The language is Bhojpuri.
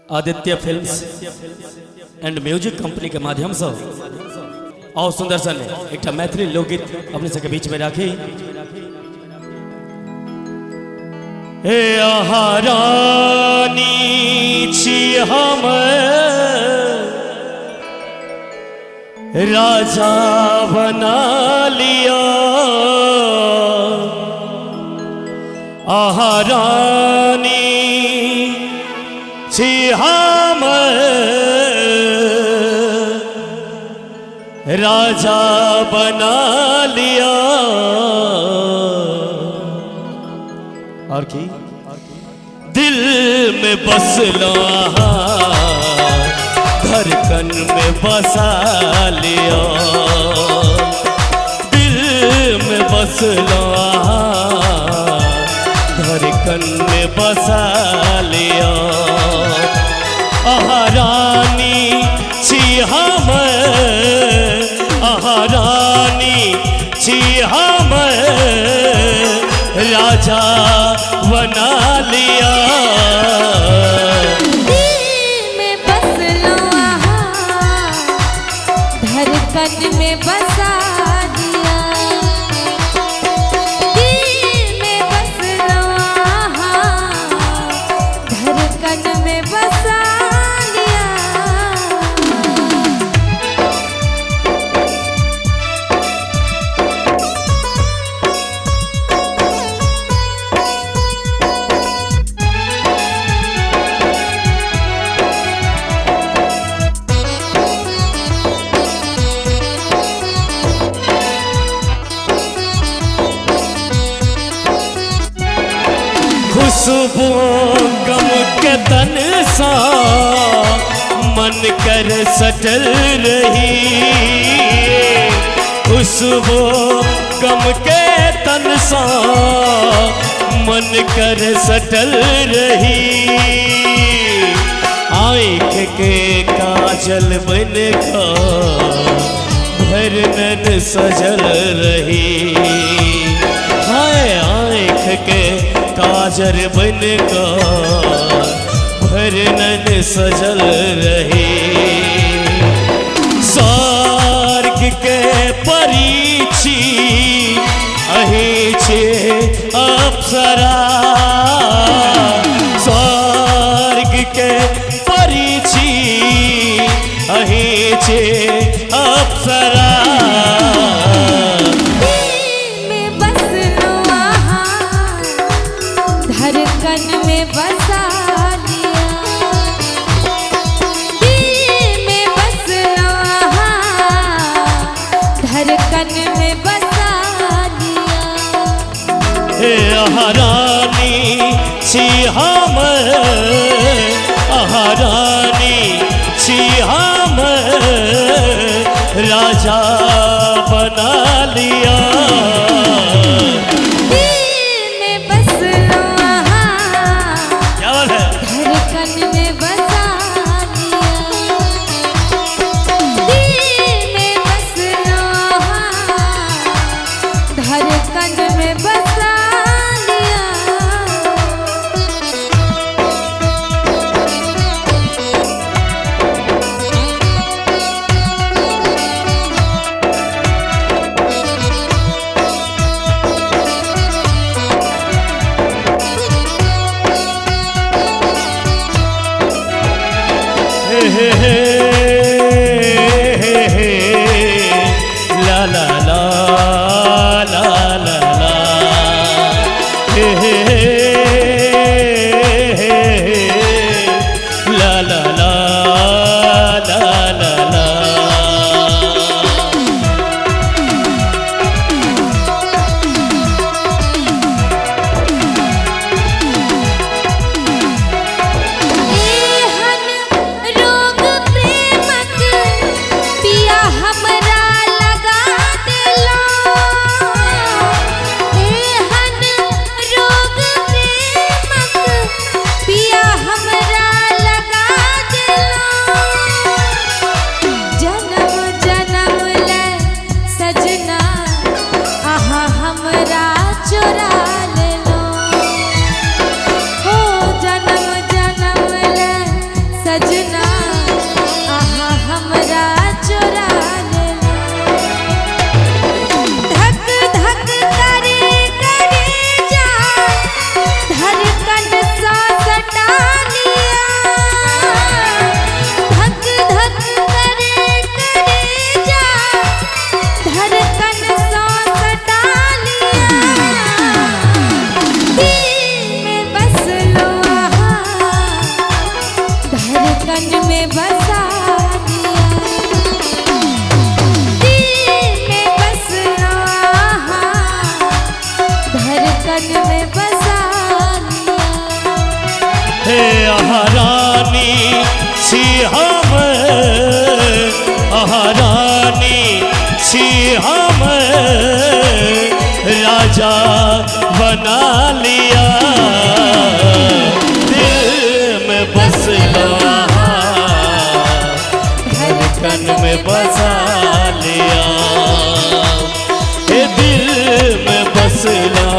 Aditya films and music company के माध्यम से और सुंदर सन एक मैथिली लोकगीत अपने सबके बीच में राखी। हे रानी छी हम राजा बना लिया, रानी छी हम राजा बना लिया। और की दिल में बस लो, धड़कन में बसा लिया, दिल में बस लो, धड़कन में बसा लिया। रानी छी हम, रानी छी हम राजा बना लिया। दिल में बस लो, धड़कन में बसा दिया, दिल में बस लो, धड़कन में बसा लिया। खुशबू गम के तन सा मन कर सटल रही, खुशबू गम के तन सा मन कर सटल रही। आँख के काजल बन का भरनन सजल रही, हाय आँख के काजर बन का भरनन सजल रही। स्वर्ग के परी छी अही छे अप्सरा, स्वर्ग के परी छी अही छे अप्सरा। धड़कन में बसा लिया, दिल में बस लो, धड़कन में बसा लिया। हे रानी छी हम, रानी छी हम राजा बना लिया। धड़कन में बसा लिया, दिल में बस लो, धड़कन में बसा लिया। सजना आहा हमरा चोरा लेला धक धक करे करे जान धड़कन सा सटा लिया धक धक करे करे जान धड़कन सा सटा लिया दिल में बस लो आहा धड़कन में बसा लिया दिल में बस लो आहा धड़कन में बसा लिया हे आहारानी सी हम आहारानी सी हम राजा बना लिया दिल में बस लो धड़कन में बसा लिया हे दिल में बस लो